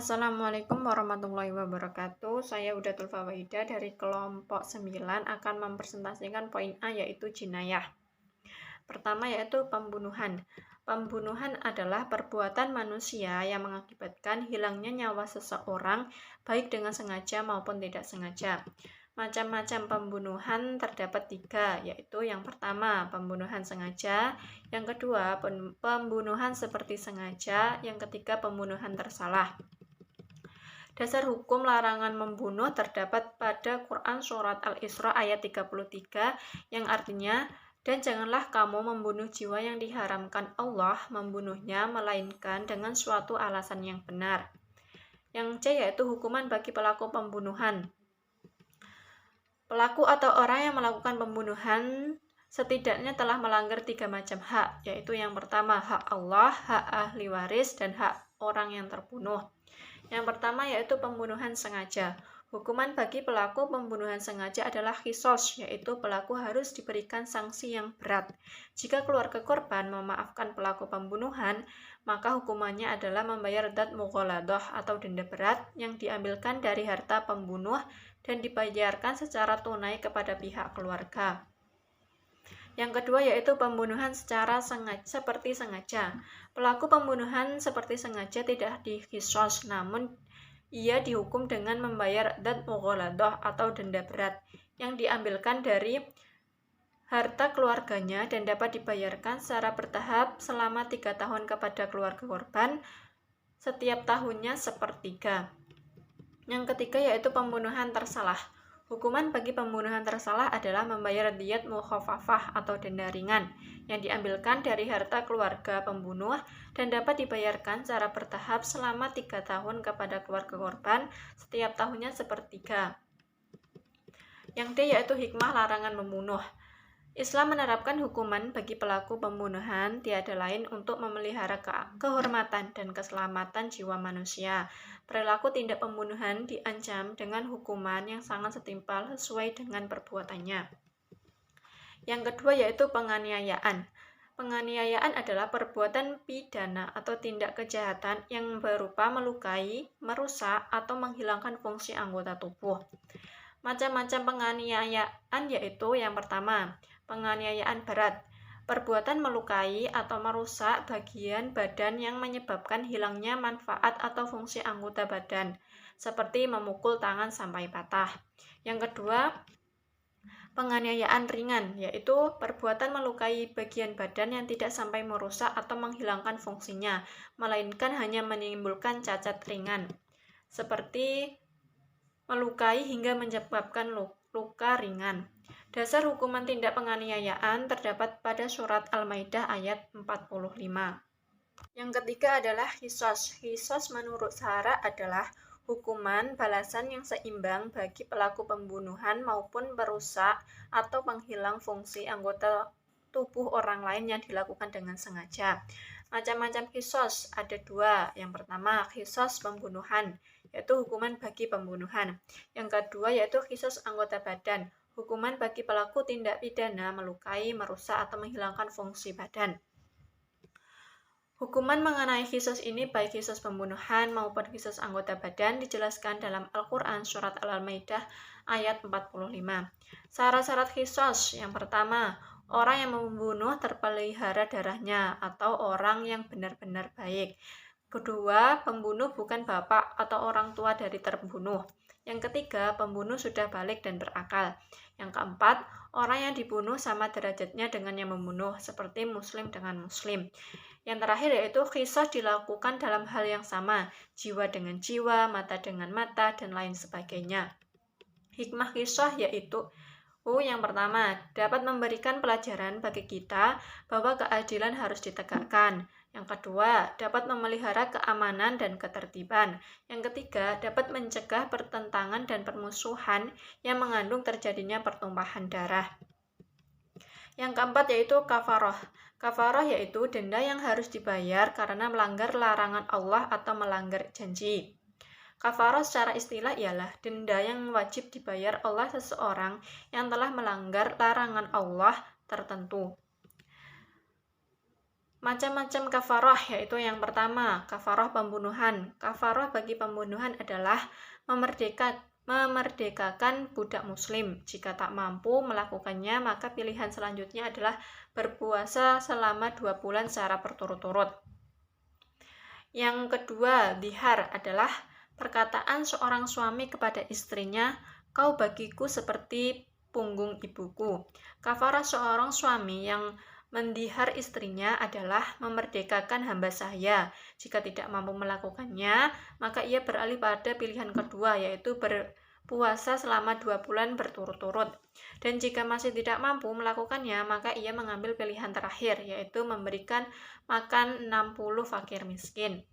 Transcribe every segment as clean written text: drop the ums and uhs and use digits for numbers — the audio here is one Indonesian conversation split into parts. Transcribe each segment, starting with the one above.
Assalamualaikum warahmatullahi wabarakatuh. Saya Udatul Fawaidah dari kelompok 9 akan mempresentasikan poin A yaitu jinayah. Pertama yaitu pembunuhan. Pembunuhan adalah perbuatan manusia yang mengakibatkan hilangnya nyawa seseorang baik dengan sengaja maupun tidak sengaja. Macam-macam pembunuhan terdapat 3, yaitu yang pertama pembunuhan sengaja, yang kedua pembunuhan seperti sengaja, yang ketiga pembunuhan tersalah. Dasar hukum larangan membunuh terdapat pada Quran Surat Al-Isra ayat 33 yang artinya, dan janganlah kamu membunuh jiwa yang diharamkan Allah membunuhnya melainkan dengan suatu alasan yang benar. Yang C yaitu hukuman bagi pelaku pembunuhan. Pelaku atau orang yang melakukan pembunuhan setidaknya telah melanggar 3 macam hak, yaitu yang pertama hak Allah, hak ahli waris, dan hak orang yang terbunuh. Yang pertama yaitu pembunuhan sengaja. Hukuman bagi pelaku pembunuhan sengaja adalah qisas, yaitu pelaku harus diberikan sanksi yang berat. Jika keluarga korban memaafkan pelaku pembunuhan, maka hukumannya adalah membayar dad mughaladah atau denda berat yang diambilkan dari harta pembunuh dan dibayarkan secara tunai kepada pihak keluarga. Yang kedua yaitu pembunuhan secara seperti sengaja. Pelaku pembunuhan seperti sengaja tidak diqisas, namun ia dihukum dengan membayar dad mughaladah atau denda berat yang diambilkan dari harta keluarganya dan dapat dibayarkan secara bertahap selama 3 tahun kepada keluarga korban, setiap tahunnya sepertiga. Yang ketiga yaitu pembunuhan tersalah. Hukuman bagi pembunuhan tersalah adalah membayar diyat mukhafafah atau denda ringan yang diambilkan dari harta keluarga pembunuh dan dapat dibayarkan secara bertahap selama 3 tahun kepada keluarga korban, setiap tahunnya sepertiga. Yang D yaitu hikmah larangan membunuh. Islam menerapkan hukuman bagi pelaku pembunuhan tiada lain untuk memelihara kehormatan dan keselamatan jiwa manusia. Perilaku tindak pembunuhan diancam dengan hukuman yang sangat setimpal sesuai dengan perbuatannya. Yang kedua yaitu penganiayaan. Penganiayaan adalah perbuatan pidana atau tindak kejahatan yang berupa melukai, merusak, atau menghilangkan fungsi anggota tubuh. Macam-macam penganiayaan yaitu yang pertama, penganiayaan berat, perbuatan melukai atau merusak bagian badan yang menyebabkan hilangnya manfaat atau fungsi anggota badan, seperti memukul tangan sampai patah. Yang kedua, penganiayaan ringan, yaitu perbuatan melukai bagian badan yang tidak sampai merusak atau menghilangkan fungsinya, melainkan hanya menimbulkan cacat ringan, seperti melukai hingga menyebabkan luka ringan. Dasar hukuman tindak penganiayaan terdapat pada surat Al-Maidah ayat 45. Yang ketiga adalah qisas. Qisas menurut syara adalah hukuman balasan yang seimbang bagi pelaku pembunuhan maupun perusak atau penghilang fungsi anggota tubuh orang lain yang dilakukan dengan sengaja. Macam-macam qisas ada 2. Yang pertama, qisas pembunuhan, yaitu hukuman bagi pembunuhan. Yang kedua yaitu qisas anggota badan, hukuman bagi pelaku tindak pidana melukai, merusak, atau menghilangkan fungsi badan. Hukuman mengenai qisas ini baik qisas pembunuhan maupun qisas anggota badan dijelaskan dalam Al-Quran Surat Al-Maidah ayat 45. Syarat-syarat qisas yang pertama, orang yang membunuh terpelihara darahnya atau orang yang benar-benar baik. Kedua, pembunuh bukan bapak atau orang tua dari terbunuh. Yang ketiga, pembunuh sudah balik dan berakal. Yang keempat, orang yang dibunuh sama derajatnya dengan yang membunuh, seperti muslim dengan muslim. Yang terakhir yaitu qisas dilakukan dalam hal yang sama, jiwa dengan jiwa, mata dengan mata, dan lain sebagainya. Hikmah qisas yaitu yang pertama, dapat memberikan pelajaran bagi kita bahwa keadilan harus ditegakkan. Yang kedua, dapat memelihara keamanan dan ketertiban. Yang ketiga, dapat mencegah pertentangan dan permusuhan yang mengandung terjadinya pertumpahan darah. Yang keempat yaitu kafaroh. Kafaroh yaitu denda yang harus dibayar karena melanggar larangan Allah atau melanggar janji. Kafaroh secara istilah ialah denda yang wajib dibayar oleh seseorang yang telah melanggar larangan Allah tertentu. Macam-macam kafarah, yaitu yang pertama, kafarah pembunuhan. Kafarah bagi pembunuhan adalah memerdekakan budak muslim. Jika tak mampu melakukannya, maka pilihan selanjutnya adalah berpuasa selama 2 bulan secara berturut-turut. Yang kedua, dihar adalah perkataan seorang suami kepada istrinya, "Kau bagiku seperti punggung ibuku." Kafarah seorang suami yang mendihar istrinya adalah memerdekakan hamba sahaya. Jika tidak mampu melakukannya, maka ia beralih pada pilihan kedua, yaitu berpuasa selama 2 bulan berturut-turut. Dan jika masih tidak mampu melakukannya, maka ia mengambil pilihan terakhir, yaitu memberikan makan 60 fakir miskin.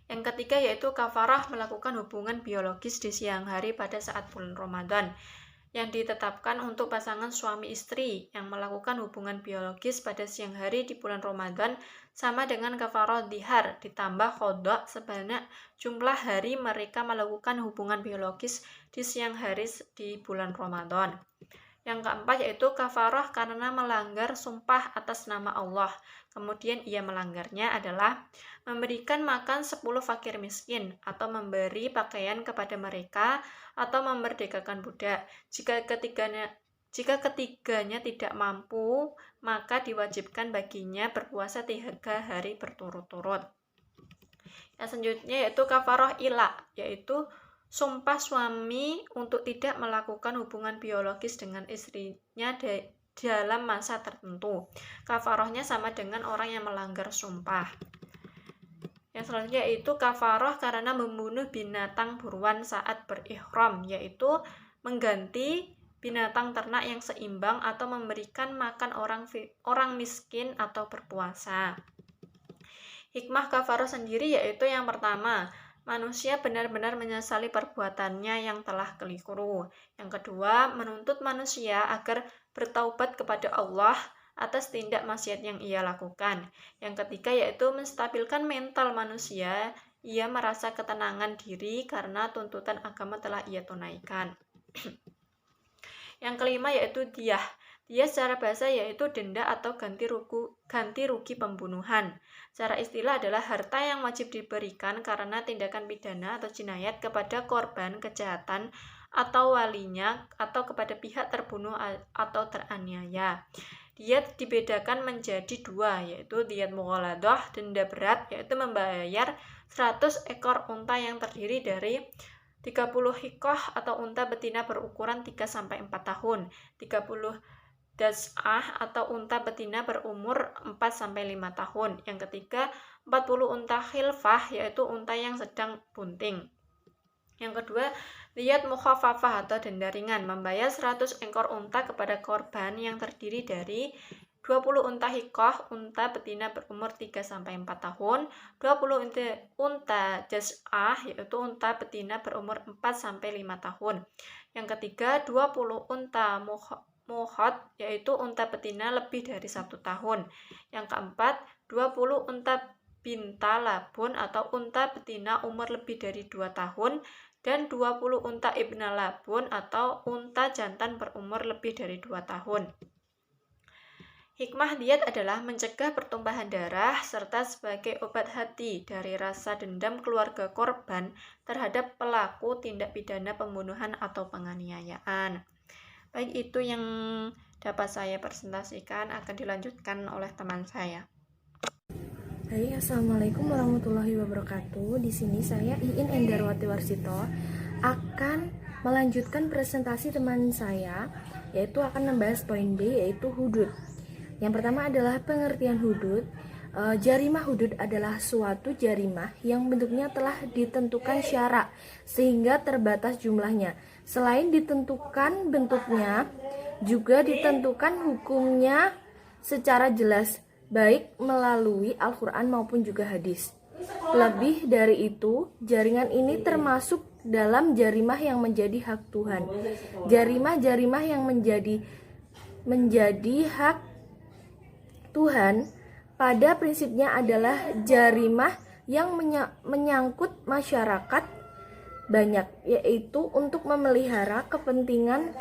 Yang ketiga yaitu kafarah melakukan hubungan biologis di siang hari pada saat bulan Ramadan, yang ditetapkan untuk pasangan suami istri yang melakukan hubungan biologis pada siang hari di bulan Ramadan sama dengan kafarah dihar ditambah qada sebanyak jumlah hari mereka melakukan hubungan biologis di siang hari di bulan Ramadan. Yang keempat yaitu kafarah karena melanggar sumpah atas nama Allah. Kemudian ia melanggarnya adalah memberikan makan 10 fakir miskin atau memberi pakaian kepada mereka atau memerdekakan budak. Jika ketiganya tidak mampu, maka diwajibkan baginya berpuasa 3 hari berturut-turut. Yang selanjutnya yaitu kafarah ilah, yaitu sumpah suami untuk tidak melakukan hubungan biologis dengan istrinya dalam masa tertentu. Kafarahnya sama dengan orang yang melanggar sumpah. Yang selanjutnya yaitu kafarah karena membunuh binatang buruan saat berihram, yaitu mengganti binatang ternak yang seimbang atau memberikan makan orang miskin atau berpuasa. Hikmah kafarah sendiri yaitu yang pertama, manusia benar-benar menyesali perbuatannya yang telah keliru. Yang kedua, menuntut manusia agar bertaubat kepada Allah atas tindak maksiat yang ia lakukan. Yang ketiga yaitu menstabilkan mental manusia, ia merasa ketenangan diri karena tuntutan agama telah ia tunaikan. Yang kelima yaitu diyah. Diyah secara bahasa yaitu denda atau ganti rugi pembunuhan. Secara istilah adalah harta yang wajib diberikan karena tindakan pidana atau jinayat kepada korban kejahatan atau walinya atau kepada pihak terbunuh atau teraniaya. Diyat dibedakan menjadi 2, yaitu diyat mughaladah, denda berat, yaitu membayar 100 ekor unta yang terdiri dari 30 hikoh atau unta betina berukuran 3-4 tahun, 30 das'ah atau unta betina berumur 4-5 tahun. Yang ketiga, 40 unta khilfah, yaitu unta yang sedang bunting. Yang kedua, diyat mukhafafah atau denda ringan, membayar 100 ekor unta kepada korban yang terdiri dari 20 unta hikoh, unta betina berumur 3-4 tahun, 20 unta jas'ah, yaitu unta betina berumur 4-5 tahun. Yang ketiga, 20 unta muhot, yaitu unta betina lebih dari 1 tahun. Yang keempat, 20 unta binta labun atau unta betina umur lebih dari 2 tahun, dan 20 unta ibna labun atau unta jantan berumur lebih dari 2 tahun. Hikmah diyat adalah mencegah pertumpahan darah serta sebagai obat hati dari rasa dendam keluarga korban terhadap pelaku tindak pidana pembunuhan atau penganiayaan. Baik, itu yang dapat saya presentasikan, akan dilanjutkan oleh teman saya. Hai, assalamualaikum warahmatullahi wabarakatuh. Di sini saya Iin Endarwati Warsito akan melanjutkan presentasi teman saya, yaitu akan membahas poin B, yaitu hudud. Yang pertama adalah pengertian hudud. Jarimah hudud adalah suatu jarimah yang bentuknya telah ditentukan syarak sehingga terbatas jumlahnya. Selain ditentukan bentuknya, juga ditentukan hukumnya secara jelas, baik melalui Al-Quran maupun juga hadis. Lebih dari itu, jaringan ini termasuk dalam jarimah yang menjadi hak Tuhan. Jarimah-jarimah yang menjadi hak Tuhan pada prinsipnya adalah jarimah yang menyangkut masyarakat banyak, yaitu untuk memelihara kepentingan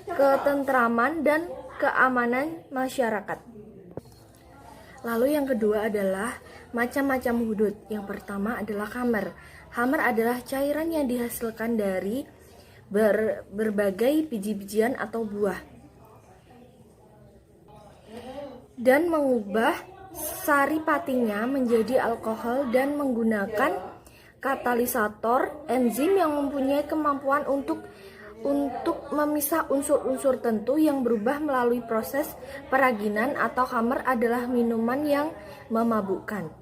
ketentraman dan keamanan masyarakat. Lalu yang kedua adalah macam-macam hudud. Yang pertama adalah khamar. Khamar adalah cairan yang dihasilkan dari berbagai biji-bijian atau buah dan mengubah sari patinya menjadi alkohol dan menggunakan katalisator enzim yang mempunyai kemampuan untuk memisah unsur-unsur tertentu yang berubah melalui proses peraginan. Atau khamar adalah minuman yang memabukkan.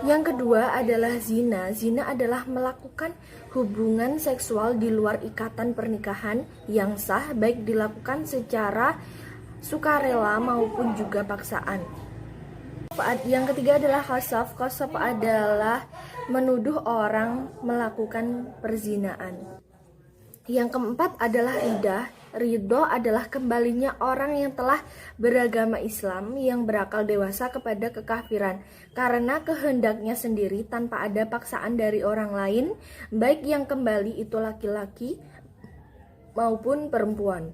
Yang kedua adalah zina. Zina adalah melakukan hubungan seksual di luar ikatan pernikahan yang sah, baik dilakukan secara sukarela maupun juga paksaan. Yang ketiga adalah qadzaf. Qadzaf adalah menuduh orang melakukan perzinaan. Yang keempat adalah ridah. Ridho adalah kembalinya orang yang telah beragama Islam yang berakal dewasa kepada kekafiran karena kehendaknya sendiri tanpa ada paksaan dari orang lain, baik yang kembali itu laki-laki maupun perempuan.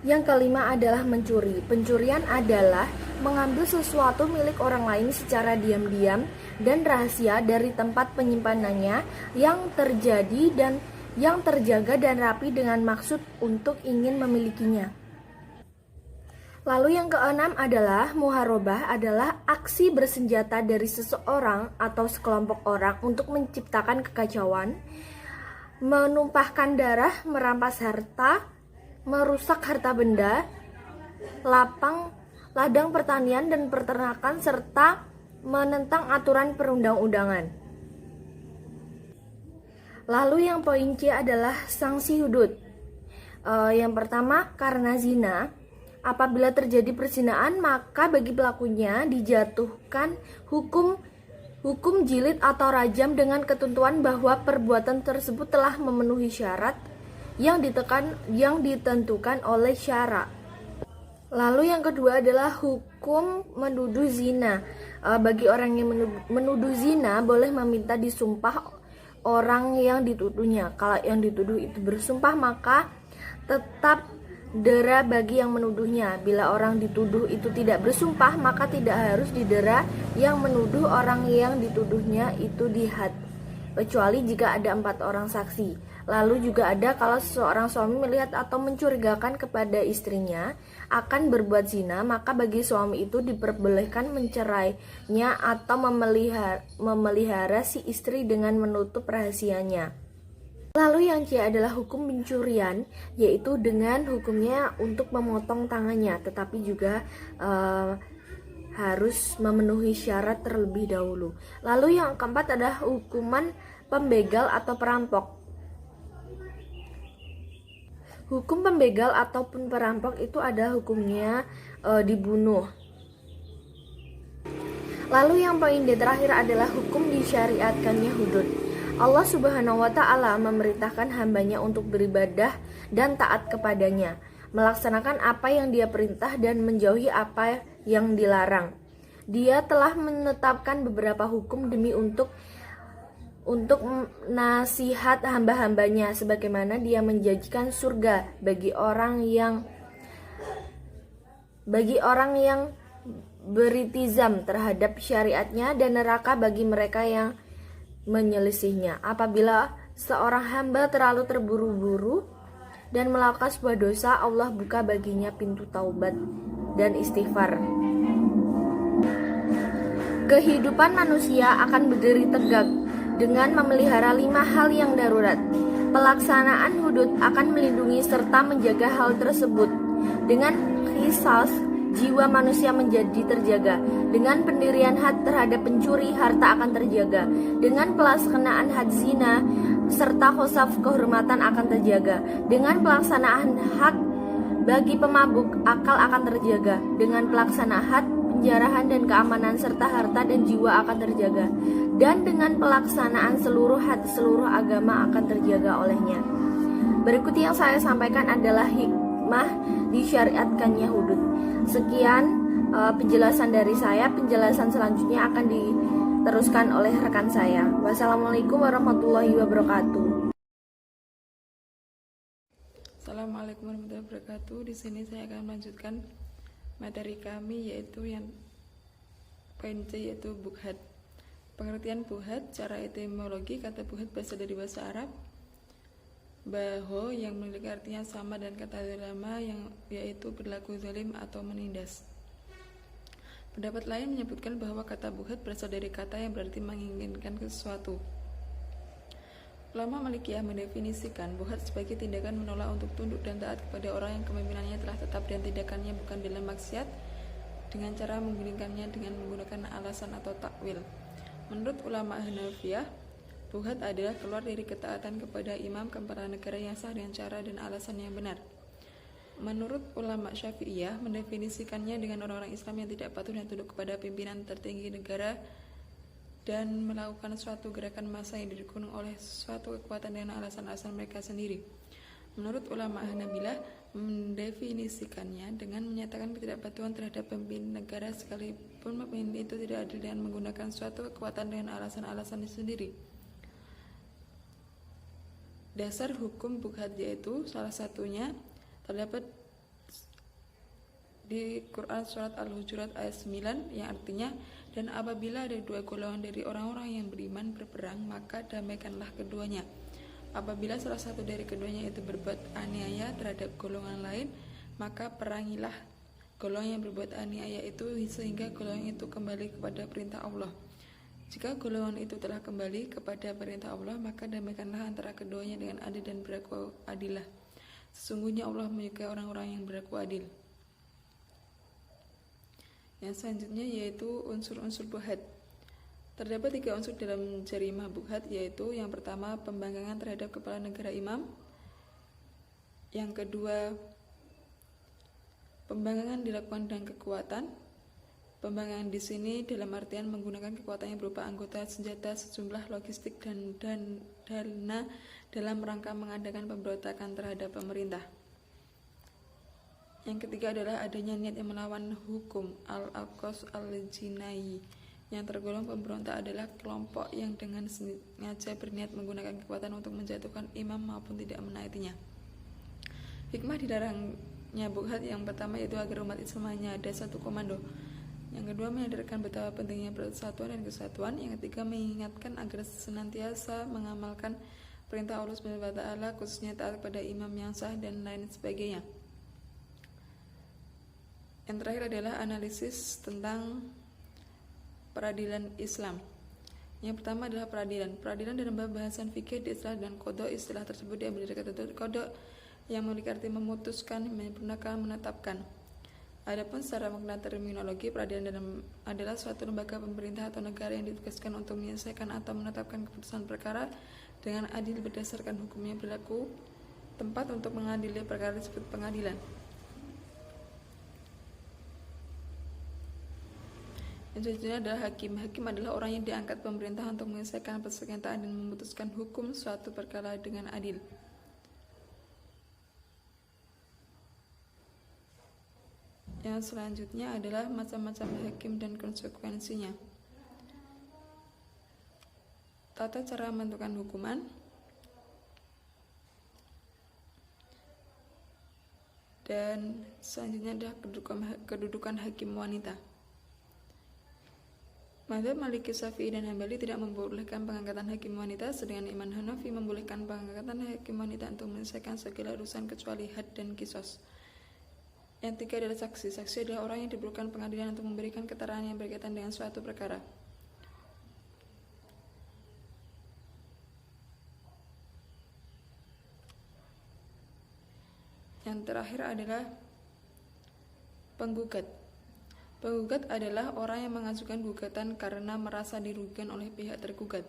Yang kelima adalah mencuri. Pencurian adalah mengambil sesuatu milik orang lain secara diam-diam dan rahasia dari tempat penyimpanannya yang terjaga dan rapi dengan maksud untuk ingin memilikinya. Lalu yang keenam adalah muharabah, adalah aksi bersenjata dari seseorang atau sekelompok orang untuk menciptakan kekacauan, menumpahkan darah, merampas harta, merusak harta benda, ladang pertanian dan peternakan, serta menentang aturan perundang-undangan. Lalu yang poin C adalah sanksi hudud. Yang pertama, karena zina, apabila terjadi perzinaan maka bagi pelakunya dijatuhkan hukum jilid atau rajam dengan ketentuan bahwa perbuatan tersebut telah memenuhi syarat yang ditentukan oleh syara. Lalu yang kedua adalah hukum menuduh zina. Bagi orang yang menuduh zina boleh meminta disumpah orang yang dituduhnya. Kalau yang dituduh itu bersumpah maka tetap dera bagi yang menuduhnya. Bila orang dituduh itu tidak bersumpah maka tidak harus didera yang menuduh orang yang dituduhnya itu dihad, kecuali jika ada 4 orang saksi. Lalu juga ada kalau seorang suami melihat atau mencurigakan kepada istrinya akan berbuat zina, maka bagi suami itu diperbolehkan mencerainya atau memelihara si istri dengan menutup rahasianya. Lalu yang C adalah hukum pencurian, yaitu dengan hukumnya untuk memotong tangannya, tetapi juga harus memenuhi syarat terlebih dahulu. Lalu yang keempat adalah hukuman pembegal atau perampok. Hukum pembegal ataupun perampok itu adalah hukumnya dibunuh. Lalu yang poin D terakhir adalah hukum disyariatkannya hudud. Allah Subhanahu wa Ta'ala memerintahkan hambanya untuk beribadah dan taat kepadanya, melaksanakan apa yang Dia perintah dan menjauhi apa yang dilarang. Dia telah menetapkan beberapa hukum demi untuk nasihat hamba-hambanya, sebagaimana Dia menjanjikan surga bagi orang yang beritizam terhadap syariatnya dan neraka bagi mereka yang menyelisihnya. Apabila seorang hamba terlalu terburu-buru dan melakukan sebuah dosa, Allah buka baginya pintu taubat dan istighfar. Kehidupan manusia akan berdiri tegak dengan memelihara 5 hal yang darurat. Pelaksanaan hudud akan melindungi serta menjaga hal tersebut. Dengan qisas, jiwa manusia menjadi terjaga. Dengan pendirian had terhadap pencuri, harta akan terjaga. Dengan pelaksanaan had zina serta khosaf, kehormatan akan terjaga. Dengan pelaksanaan hak bagi pemabuk, akal akan terjaga. Dengan pelaksanaan had, penjarahan dan keamanan serta harta dan jiwa akan terjaga. Dan dengan pelaksanaan seluruh agama akan terjaga olehnya. Berikut yang saya sampaikan adalah hikmah disyariatkannya hudud. Sekian penjelasan dari saya. Penjelasan selanjutnya akan diteruskan oleh rekan saya. Wassalamualaikum warahmatullahi wabarakatuh. Assalamualaikum warahmatullahi wabarakatuh. Di sini saya akan melanjutkan materi kami yaitu yang poin C yaitu bughat. Pengertian bughat secara etimologi, kata bughat berasal dari bahasa Arab baho yang memiliki artinya sama dan kata ulama yang yaitu berlaku zalim atau menindas. Pendapat lain menyebutkan bahwa kata bughat berasal dari kata yang berarti menginginkan sesuatu. Ulama Malikiyah mendefinisikan bughat sebagai tindakan menolak untuk tunduk dan taat kepada orang yang kepemimpinannya telah tetap dan tindakannya bukan dalam maksiat dengan cara menggulingkannya dengan menggunakan alasan atau takwil. Menurut ulama Hanafiyah, bughat adalah keluar dari ketaatan kepada imam kepala negara yang sah dengan cara dan alasan yang benar. Menurut ulama Syafi'iyah, mendefinisikannya dengan orang-orang Islam yang tidak patuh dan tunduk kepada pimpinan tertinggi negara dan melakukan suatu gerakan massa yang didukung oleh suatu kekuatan dengan alasan-alasan mereka sendiri. Menurut ulama Hanabilah, mendefinisikannya dengan menyatakan ketidakpatuhan terhadap pemimpin negara sekalipun pemimpin itu tidak adil dengan menggunakan suatu kekuatan dengan alasan-alasan sendiri. Dasar hukum bughat yaitu salah satunya terdapat di Quran surat Al-Hujurat ayat 9 yang artinya, dan apabila ada dua golongan dari orang-orang yang beriman berperang, maka damaikanlah keduanya. Apabila salah satu dari keduanya itu berbuat aniaya terhadap golongan lain, maka perangilah golongan yang berbuat aniaya itu sehingga golongan itu kembali kepada perintah Allah. Jika golongan itu telah kembali kepada perintah Allah, maka damaikanlah antara keduanya dengan adil dan berlaku adilah. Sesungguhnya Allah menyukai orang-orang yang berlaku adil. Yang selanjutnya yaitu unsur-unsur bughat. Terdapat 3 unsur dalam jarimah bughat, yaitu yang pertama pembangkangan terhadap kepala negara imam, yang kedua pembangkangan dilakukan dengan kekuatan. Pembangkangan di sini dalam artian menggunakan kekuatan yang berupa anggota, senjata, sejumlah logistik dan dana dalam rangka mengadakan pemberontakan terhadap pemerintah. Yang ketiga adalah adanya niat yang melawan hukum al-aqos al-jinai. Yang tergolong pemberontak adalah kelompok yang dengan sengaja berniat menggunakan kekuatan untuk menjatuhkan imam maupun tidak menaatinya. Hikmah dilarangnya bughat yang pertama yaitu agar umat Islam hanya ada satu komando. Yang kedua menyadarkan betapa pentingnya persatuan dan kesatuan. Yang ketiga mengingatkan agar senantiasa mengamalkan perintah Allah Subhanahu wa taala, khususnya taat pada imam yang sah dan lain sebagainya. Yang terakhir adalah analisis tentang peradilan Islam. Yang pertama adalah peradilan. Peradilan dalam bahasan fikih di istilah dan qada. Istilah tersebut diambil dari kata qada yang memiliki arti memutuskan, menyempurnakan, menetapkan. Adapun secara makna terminologi, peradilan adalah suatu lembaga pemerintah atau negara yang ditugaskan untuk menyelesaikan atau menetapkan keputusan perkara dengan adil berdasarkan hukum yang berlaku. Tempat untuk mengadili perkara disebut pengadilan. Yang selanjutnya adalah hakim. Hakim adalah orang yang diangkat pemerintah untuk menyelesaikan persengketaan dan memutuskan hukum suatu perkara dengan adil. Yang selanjutnya adalah macam-macam hakim dan konsekuensinya. Tata cara menentukan hukuman. Dan selanjutnya adalah kedudukan hakim wanita. Mazhab Maliki, Syafi'i, dan Hambali tidak membolehkan pengangkatan hakim wanita, sedangkan Imam Hanafi membolehkan pengangkatan hakim wanita untuk menyelesaikan segala urusan kecuali had dan kisos. Yang tiga adalah saksi. Saksi adalah orang yang diperlukan pengadilan untuk memberikan keterangan yang berkaitan dengan suatu perkara. Yang terakhir adalah penggugat. Penggugat adalah orang yang mengajukan gugatan karena merasa dirugikan oleh pihak tergugat.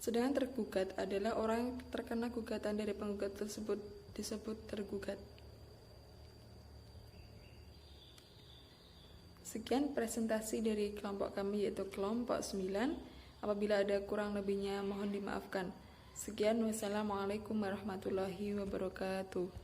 Sedangkan tergugat adalah orang yang terkena gugatan dari penggugat tersebut disebut tergugat. Sekian presentasi dari kelompok kami yaitu kelompok 9. Apabila ada kurang lebihnya mohon dimaafkan. Sekian, wassalamualaikum warahmatullahi wabarakatuh.